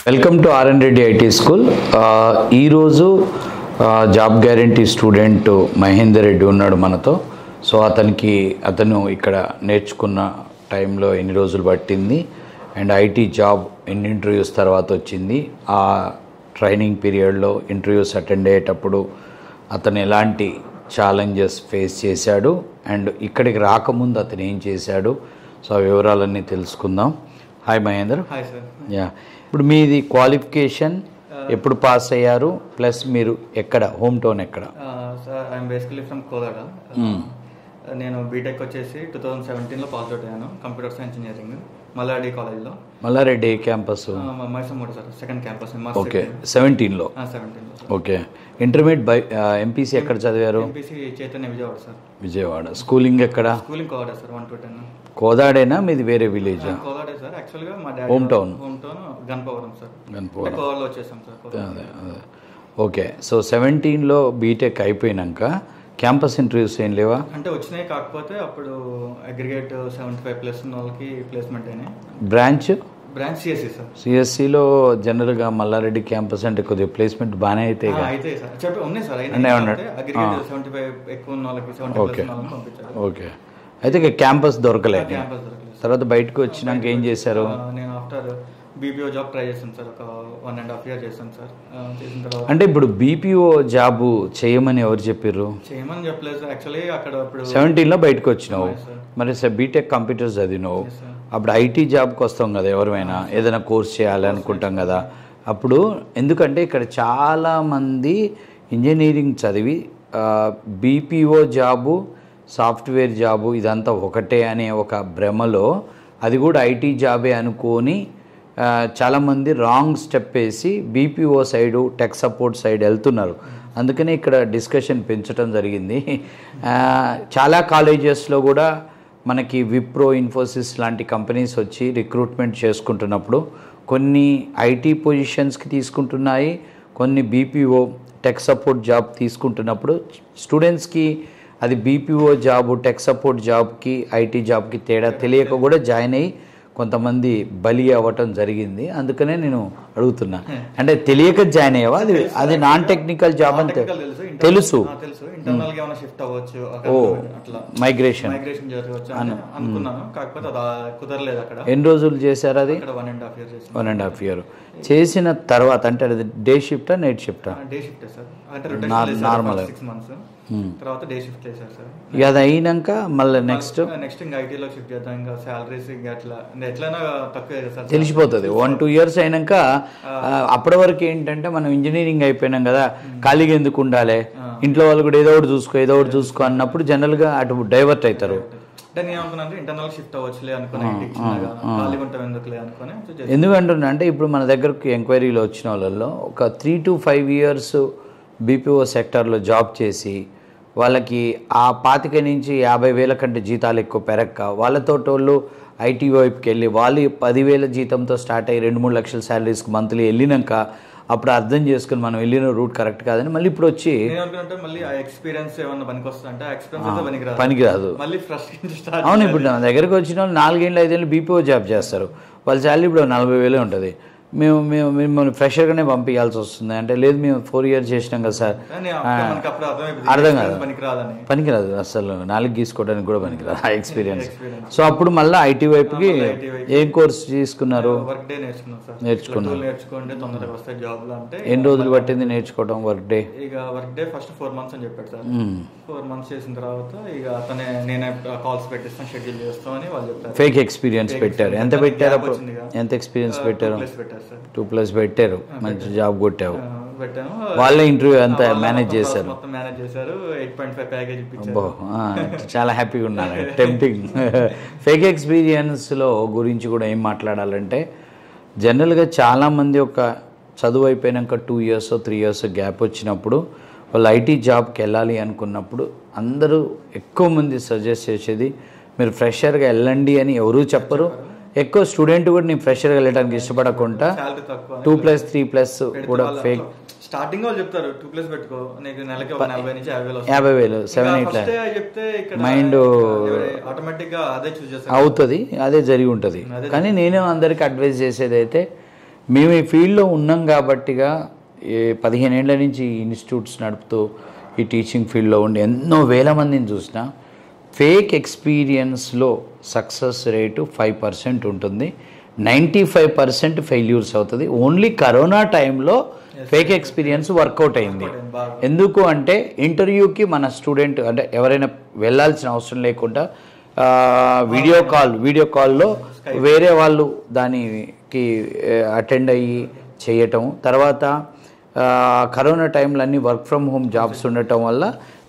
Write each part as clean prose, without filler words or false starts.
Welcome to RN Reddy IT school. ఈరోజు job guarantee student Mahender Reddy ఉన్నాడు మనతో. సో అతను ఇక్కడ నేర్చుకున్న టైంలో ఎన్ని రోజులు పట్టింది అండ్ ఐటీ జాబ్ ఎన్ని ఇంటర్వ్యూస్ తర్వాత వచ్చింది, ఆ ట్రైనింగ్ పీరియడ్లో ఇంటర్వ్యూస్ అటెండ్ అయ్యేటప్పుడు అతను ఎలాంటి ఛాలెంజెస్ ఫేస్ చేశాడు అండ్ ఇక్కడికి రాకముందు అతను ఏం చేశాడు, సో ఆ వివరాలన్నీ తెలుసుకుందాం. Hi Mahender. Hi sir. Yeah, ఇప్పుడు మీది క్వాలిఫికేషన్ ఎప్పుడు పాస్ అయ్యారు, ప్లస్ మీరు ఎక్కడ, హోమ్ టౌన్ ఎక్కడ? Sir I'm basically from Kodad. నేను బీటెక్ వచ్చేసి 2017లో పాస్ అవుట్ అయ్యాను, కంప్యూటర్ సైన్స్ ఇంజనీరింగ్ మల్లారెడ్డి కాలేజ్లో. మల్లారెడ్డి ఏ క్యాంపస్? మైసమ్మూడి సార్, సెకండ్ క్యాంపస్. ఓకే, 17లో. ఓకే, ఇంటర్మీడియట్ బై ఎంపీసీ ఎక్కడ చదివారు? MPC Chaitanya Vijayawada sir. Vijayawada. Schooling ఎక్కడ? Schooling Kodad sir, 1 to 10. కోదాడేనా మీది, వేరే విలేజ్? కోలాడే సార్. యాక్చువల్గా మా డాడీ హోమ్ టౌన్ గన్పవరం సార్. గన్పవరం. కోలాడలో వచ్చేసాం సార్. అదే. ఓకే, సో 17లో బీటెక్ అయిపోయినాక క్యాంపస్ ఇంటర్వ్యూస్ ఏం లేవా? అంటే వచ్చినాయి, కాకపోతే అప్పుడు అగ్రిగేట్ 75+ ఉన్న వాళ్ళకి ప్లేస్మెంట్ అయినాయి. Branch CSC sir. సిఎస్సిలో జనరల్గా మల్లారెడ్డి క్యాంపస్ అంటే కొద్దిగా ప్లేస్మెంట్ బాగానే అయితే సార్. ఉన్నాయి సార్. అగ్రిగేట్ 75 ఎక్కువ ఉన్న వాళ్ళకి, 70+ ఉన్న వాళ్ళకి పంపించారు. ఓకే, అయితే క్యాంపస్ దొరకలేదు. తర్వాత బయటకు వచ్చినాక ఏం చేశారు? నేను ఆఫ్టర్ బీపీఓ జాబ్ ట్రై చేశాను సార్. ఒక 1.5 year చేశాను సార్. చేసిన తర్వాత అంటే ఇప్పుడు బీపీఓ జాబు చేయమని ఎవరు చెప్పారు? చేయమని చెప్పలేదు సార్. యాక్చువల్లీ అక్కడ ఇప్పుడు 17లో బయటకు వచ్చినావు, మరి బీటెక్ కంప్యూటర్స్ చదివినావు, అప్పుడు ఐటీ జాబ్కి వస్తాం కదా, ఎవరైనా ఏదైనా కోర్స్ చేయాలి అనుకుంటాం కదా. అప్పుడు ఎందుకంటే ఇక్కడ చాలామంది ఇంజనీరింగ్ చదివి బీపీఓ జాబు, సాఫ్ట్వేర్ జాబు ఇదంతా ఒకటే అనే ఒక భ్రమలో, అది కూడా ఐటీ జాబే అనుకొని చాలామంది రాంగ్ స్టెప్ వేసి BPO side, tech support side వెళ్తున్నారు. అందుకనే ఇక్కడ డిస్కషన్ పెంచడం జరిగింది. చాలా కాలేజెస్లో కూడా మనకి విప్రో, ఇన్ఫోసిస్ లాంటి కంపెనీస్ వచ్చి రిక్రూట్మెంట్ చేసుకుంటున్నప్పుడు కొన్ని ఐటీ పొజిషన్స్కి తీసుకుంటున్నాయి, కొన్ని బీపీఓ టెక్ సపోర్ట్ జాబ్ తీసుకుంటున్నప్పుడు స్టూడెంట్స్కి అది బీపీఓ జాబు, టెక్ సపోర్ట్ జాబ్కి ఐటీ జాబ్కి తేడా తెలియక కూడా జాయిన్ అయ్యి కొంతమంది బలి అవ్వటం జరిగింది. అందుకనే నేను అడుగుతున్నా, అంటే తెలియక జాయిన్ అయ్యావా? అది నాన్ టెక్నికల్ జాబ్ అని తెలుసు. ఓ, మైగ్రేషన్ అనుకున్నాను, కాకపోతే అది కుదరలేదు. అక్కడ ఎన్ని రోజులు చేశారు అది? 1.5 year చేసిన తర్వాత, అంటే అది డే షిఫ్టా నైట్ షిఫ్టా? Day shift sir. Normal 6 months తర్వాత డే షిఫ్ట్ చేశారు సార్. ఇక అది అయినాక మళ్ళీ నెక్స్ట్ ఇంకా ఐటీలో షిఫ్ట్ చేద్దాం, ఇంకా శాలరీస్ ఇంకా ఎట్లైనా తక్కువే సార్, తెలిసిపోతుంది. 1-2 years అయినాక. అప్పటి వరకు ఏంటంటే మనం ఇంజనీరింగ్ అయిపోయినాం కదా, ఖాళీగా ఎందుకు ఉండాలి, ఇంట్లో వాళ్ళు కూడా ఏదో ఒకటి చూసుకో అన్నప్పుడు జనరల్గా అటు డైవర్ట్ అవుతారు. నేను అనుకున్నాను ఇంటర్నల్ షిఫ్ట్ అవ్వచ్చులే అనుకుని, ఎందుకంటున్నా అంటే ఇప్పుడు మన దగ్గరకు ఎంక్వైరీలో వచ్చిన వాళ్ళల్లో ఒక 3 to 5 years బీపీఓ సెక్టార్లో జాబ్ చేసి వాళ్ళకి ఆ 25 నుంచి 50,000 కంటే జీతాలు ఎక్కువ పెరక్క, వాళ్ళతో వాళ్ళు ఐటీ వైపుకి వెళ్ళి వాళ్ళు 10,000 జీతంతో స్టార్ట్ అయ్యి 2-3 లక్షల శాలరీస్కి మంత్లీ వెళ్ళినాక అప్పుడు అర్థం చేసుకుని మనం వెళ్ళిన రూట్ కరెక్ట్ కాదని మళ్ళీ ఇప్పుడు వచ్చి పనికిరాదు. అవును, ఇప్పుడు నా దగ్గరకు వచ్చిన వాళ్ళు 4-5 ఏళ్ళు బీపీఓ జాబ్ చేస్తారు, వాళ్ళ శాలరీ ఇప్పుడు 40,000 ఉంటుంది. మిమ్మల్ని ఫ్రెషర్గానే పంపించాల్సి వస్తుంది అంటే, లేదు మేము 4 years చేసినాం కదా సార్, అర్థం కాదు, పనికిరాదు అసలు, 4 గీసుకోవడానికి కూడా పనికిరాదు ఆ ఎక్స్పీరియన్స్. సో అప్పుడు మళ్ళీ ఐటీ వైపుకి ఏం కోర్స్ తీసుకున్నారు? నేర్చుకున్నారు. ఎన్ని రోజులు పట్టింది నేర్చుకోవడం వర్క్ డే? ఫస్ట్ 4 months అని చెప్పాడు సార్. 4 months చేసిన తర్వాత ఇక అతనే నేనే కాల్స్ పెట్టిస్తాను, షెడ్యూల్ చేస్తాను అని వాళ్ళు చెప్పారు. ఫేక్ ఎక్స్పీరియన్స్ పెట్టారు. ఎంత పెట్టారు అప్పుడు? ఎంత ఎక్స్పీరియన్స్ పెట్టారు? 2+ పెట్టారు. మంచి జాబ్ కొట్టావు. వాళ్ళే ఇంటర్వ్యూ అంతా మేనేజ్ చేశారు. చాలా హ్యాపీగా ఉన్నాను. టెంప్టింగ్. ఫేక్ ఎక్స్పీరియన్స్లో గురించి కూడా ఏం మాట్లాడాలంటే, జనరల్గా చాలామంది ఒక చదువు అయిపోయాక 2 years 3 years గ్యాప్ వచ్చినప్పుడు వాళ్ళు ఐటీ జాబ్కి వెళ్ళాలి అనుకున్నప్పుడు అందరూ ఎక్కువ మంది సజెస్ట్ చేసేది మీరు ఫ్రెషర్గా వెళ్ళండి అని ఎవరూ చెప్పరు. ఎక్కువ స్టూడెంట్ కూడా నేను ఫ్రెషర్గా వెళ్ళడానికి ఇష్టపడకుండా 2+ 3+ కూడా ఫేక్ స్టార్టింగ్ వాళ్ళు చెప్తారు 2+ పెట్టుకో, నీకు నెలకి 40,000 నుంచి 50,000 7-8 చెప్తే మైండ్ ఆటోమేటిక్ గా అదే చూస్ చేస్తారు అవుతుంది, అదే జరిగి ఉంటుంది. కానీ నేను అందరికి అడ్వైజ్ చేసేది అయితే మేము ఈ ఫీల్డ్లో ఉన్నాం కాబట్టిగా 15 ఏళ్ల నుంచి ఈ ఇన్స్టిట్యూట్స్ నడుపుతూ ఈ టీచింగ్ ఫీల్డ్లో ఉండి ఎన్నో వేల మందిని చూసిన ఫేక్ ఎక్స్పీరియన్స్లో సక్సెస్ రేటు 5% ఉంటుంది, 95% ఫెయిల్యూర్స్ అవుతుంది. ఓన్లీ కరోనా టైంలో ఫేక్ ఎక్స్పీరియన్స్ వర్కౌట్ అయింది. ఎందుకు అంటే ఇంటర్వ్యూకి మన స్టూడెంట్ అంటే ఎవరైనా వెళ్ళాల్సిన అవసరం లేకుండా వీడియో కాల్లో వేరే వాళ్ళు దానికి అటెండ్ అయ్యి చేయటం. తర్వాత కరోనా టైంలో అన్ని వర్క్ ఫ్రమ్ హోమ్ జాబ్స్ ఉండటం వల్ల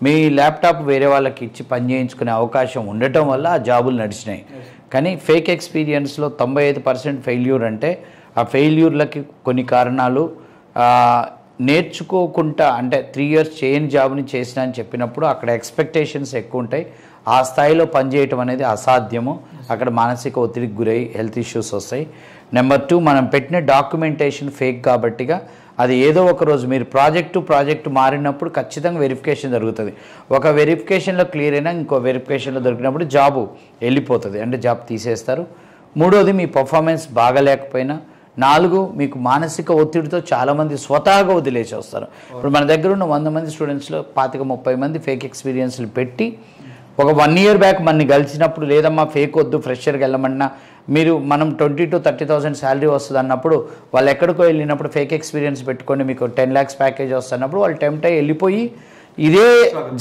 మీ ల్యాప్టాప్ వేరే వాళ్ళకి ఇచ్చి పని చేయించుకునే అవకాశం ఉండటం వల్ల ఆ జాబులు నడిచినాయి. కానీ ఫేక్ ఎక్స్పీరియన్స్లో 95% ఫెయిల్యూర్ అంటే ఆ ఫెయిల్యూర్లకి కొన్ని కారణాలు నేర్చుకోకుండా అంటే 3 years చేయని జాబ్ని చేసిన అని చెప్పినప్పుడు అక్కడ ఎక్స్పెక్టేషన్స్ ఎక్కువ ఉంటాయి. ఆ స్థాయిలో పనిచేయటం అనేది అసాధ్యము. అక్కడ మానసిక ఒత్తిడికి గురై హెల్త్ ఇష్యూస్ వస్తాయి. నెంబర్ 2, మనం పెట్టిన డాక్యుమెంటేషన్ ఫేక్ కాబట్టిగా అది ఏదో ఒక రోజు మీరు ప్రాజెక్టు మారినప్పుడు ఖచ్చితంగా వెరిఫికేషన్ జరుగుతుంది. ఒక వెరిఫికేషన్లో క్లియర్ అయినా ఇంకో వెరిఫికేషన్లో దొరికినప్పుడు జాబు వెళ్ళిపోతుంది, అంటే జాబ్ తీసేస్తారు. 3వది మీ పర్ఫార్మెన్స్ బాగలేకపోయినా. 4 మీకు మానసిక ఒత్తిడితో చాలామంది స్వతహాగా వదిలేసి వస్తారు. ఇప్పుడు మన దగ్గర ఉన్న 100 మంది స్టూడెంట్స్లో 25-30 మంది ఫేక్ ఎక్స్పీరియన్స్లు పెట్టి ఒక 1 year బ్యాక్ మనని కలిసినప్పుడు లేదమ్మా ఫేక్ వద్దు ఫ్రెషర్కి వెళ్ళమన్నా మనం 20,000 to 30,000 శాలరీ వస్తుంది అన్నప్పుడు వాళ్ళు ఎక్కడికో వెళ్ళినప్పుడు ఫేక్ ఎక్స్పీరియన్స్ పెట్టుకొని మీకు 10 lakhs ప్యాకేజ్ వస్తున్నప్పుడు వాళ్ళు టెంప్ట్ అయ్యి వెళ్ళిపోయి ఇదే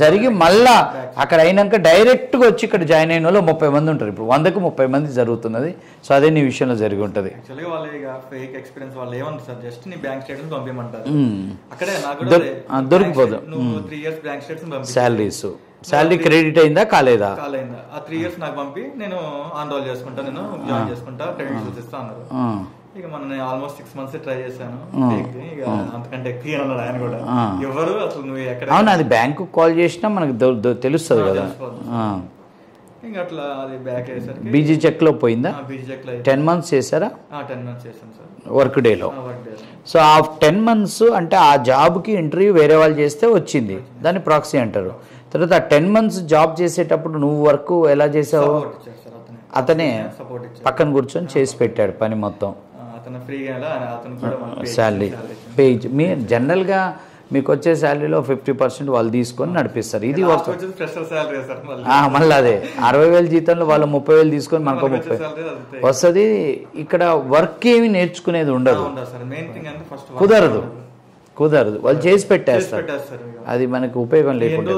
జరిగి మళ్ళా అక్కడ అయినాక డైరెక్ట్గా వచ్చి ఇక్కడ జాయిన్ అయిన వాళ్ళు 30 మంది ఉంటారు. ఇప్పుడు 100కు 30 మంది జరుగుతున్నది. సో అదే నీ విషయంలో జరిగి ఉంటుంది. యాక్చువల్గా వాళ్ళు ఇక ఫేక్ ఎక్స్పీరియన్స్ వాళ్ళు ఏమంటారు సార్, జస్ట్ నీ బ్యాంక్ స్టేట్మెంట్ పంపించమంటారు. అక్కడే నాకు దొరికిపోదు. నువ్వు 3 years bank statement salary credit అయిందా కాలేదా ఆ 3 years నాకు పంపి నేను ఆన్రోల్ చేసుకుంటా, నేను జాయిన్ చేసుకుంటా, క్రెడిట్ చూపిస్తా అన్నారు. ఇక నేను ఆల్మోస్ట్ 6 months ట్రై చేశాను. ఇక అంతకంటే ఎక్కువ అన్నాడు ఆయన కూడా. ఎవరు అసలు నువ్వు ఎక్కడ అవును అది బ్యాంకు కాల్ చేసినా మనకు తెలుస్తుంది కదా. ఇంకా అట్లా అది బ్యాక్ అయ్యేసరికి బీజీ చెక్లో పోయిందా? బీజీ చెక్లో 10 months చేశారా? 10 months చేశాను సార్ వర్క్ డేలో. సో ఆ 10 months అంటే ఆ జాబ్కి ఇంటర్వ్యూ వేరే వాళ్ళు చేస్తే వచ్చింది, దాన్ని ప్రాక్సీ అంటారు. తర్వాత 10 months జాబ్ చేసేటప్పుడు నువ్వు వర్క్ ఎలా చేసావు? అతనే పక్కన కూర్చొని చేసి పెట్టాడు పని మొత్తం. శాలరీ పేజ్ మీ జనరల్గా మీకు వచ్చే శాలరీలో 50% వాళ్ళు తీసుకొని నడిపిస్తారు. ఇది మళ్ళీ అదే 60,000 జీతంలో వాళ్ళు 30,000 తీసుకొని మనకు 30 వస్తుంది. ఇక్కడ వర్క్ ఏమి నేర్చుకునేది ఉండదు, కుదరదు. వాళ్ళు చేసి పెట్టేస్తారు, అది మనకు ఉపయోగం లేకుండా.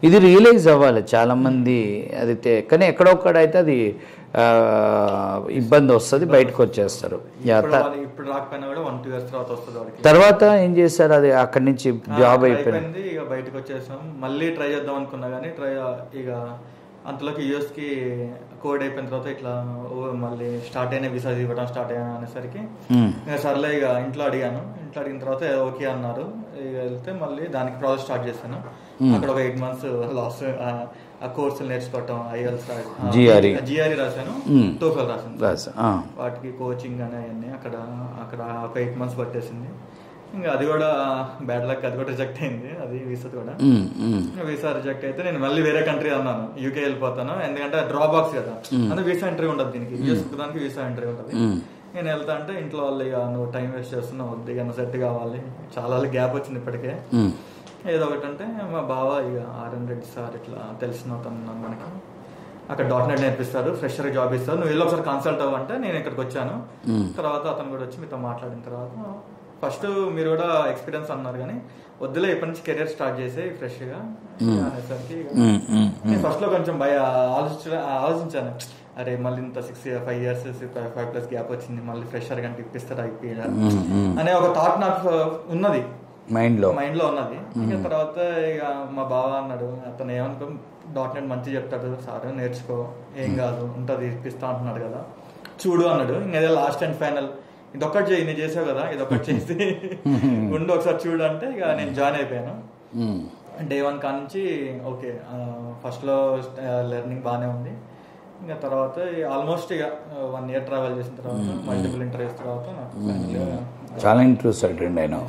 ఇది రియలైజ్ అవ్వాలి చాలా మంది అది. కానీ ఎక్కడొక్కడైతే అది ఇబ్బంది వస్తుంది, బయటకు వచ్చేస్తారు. తర్వాత ఏం చేస్తారు? అది అక్కడి నుంచి జాబ్ అయిపోయింది, ఇక బయటకు వచ్చేసాం. మళ్ళీ ట్రై చేద్దాం అనుకున్నా కానీ ఇక అంతలోకి యూఎస్కి కోవిడ్ అయిపోయిన తర్వాత ఇట్లా మళ్ళీ స్టార్ట్ అయిన వీసా ఇవ్వడం స్టార్ట్ అయ్యాను అనేసరికి సర్లే ఇక ఇంట్లో అడిగాను. ఇంట్లో అడిగిన తర్వాత ఓకే అన్నారు. ఇక వెళ్తే మళ్ళీ దానికి ప్రాసెస్ స్టార్ట్ చేశాను. అక్కడ ఒక 8 months లాస్ట్ ఆ కోర్సులు నేర్చుకోవటం, ఐఎల్స్ జిఆర్ఈ రాశాను, టోఫెల్ రాశాను. వాటికి కోచింగ్ అని అవన్నీ అక్కడ ఒక 8 months పట్టేసింది. ఇంకా అది కూడా బ్యాడ్ లక్, అది కూడా రిజెక్ట్ అయింది. అది వీసా కూడా వీసా రిజెక్ట్ అయితే నేను మళ్ళీ వేరే కంట్రీ అన్నాను, యూకే వెళ్ళిపోతాను. ఎందుకంటే డ్రాబాక్స్ కదా, అంటే వీసా ఎంట్రీ ఉండదు దీనికి, యూఎస్ దానికి వీసా ఎంట్రీ ఉంటుంది. నేను వెళ్తా అంటే ఇంట్లో వాళ్ళు ఇక నువ్వు టైం వేస్ట్ చేస్తున్నావు, వద్దు ఇక సెట్ కావాలి, చాలా గ్యాప్ వచ్చింది ఇప్పటికే. ఏదో ఒకటి అంటే మా బావ ఇక R&D సార్ ఇట్లా తెలిసిన అతను మనకి అక్కడ .NET నేర్పిస్తారు, ఫ్రెషర్ జాబ్ ఇస్తారు, నువ్వు వెళ్ళి ఒకసారి కన్సల్ట్ అవ్వంటే నేను ఇక్కడికి వచ్చాను. తర్వాత అతను కూడా వచ్చి మీతో మాట్లాడిన తర్వాత ఫస్ట్ మీరు కూడా ఎక్స్పీరియన్స్ అన్నారు కానీ వద్దులే ఇప్పటి నుంచి కెరియర్ స్టార్ట్ చేసే ఫ్రెష్ గా అనేసరికి ఫస్ట్ లో కొంచెం ఆలోచించాను, అరే మళ్ళీ ఇంత 5 years 5+ గ్యాప్ వచ్చింది, మళ్ళీ ఫ్రెషర్ కంటే ఇప్పిస్తారు ఐపీఎల్ అనే ఒక థాట్ నాకు ఉన్నది, మైండ్ లో ఉన్నది. ఇక తర్వాత ఇక మా బావ అన్నాడు, అతను ఏమనుకో .NET మంచిగా చెప్తాడు సార్, నేర్చుకో, ఏం కాదు ఉంటుంది, ఇప్పిస్తా అంటున్నాడు కదా, చూడు అన్నాడు. ఇంకదే లాస్ట్ అండ్ ఫైనల్, ఇదొక్కటి చేయి, నేను చేసావు కదా, ఇదొక్కటి చేసి ఉండి ఒకసారి చూడు అంటే ఇక నేను జాయిన్ అయిపోయాను. Day 1 కానుంచి ఓకే, ఫస్ట్ లో లెర్నింగ్ బాగానే ఉంది. ఇంకా తర్వాత ఆల్మోస్ట్ ఇక 1 year ట్రావెల్ చేసిన తర్వాత మల్టిపుల్ ఇంటర్వ్యూస్ తర్వాత నాకు చాలా ఇంట్రెస్ట్ అటెండ్ అయినా.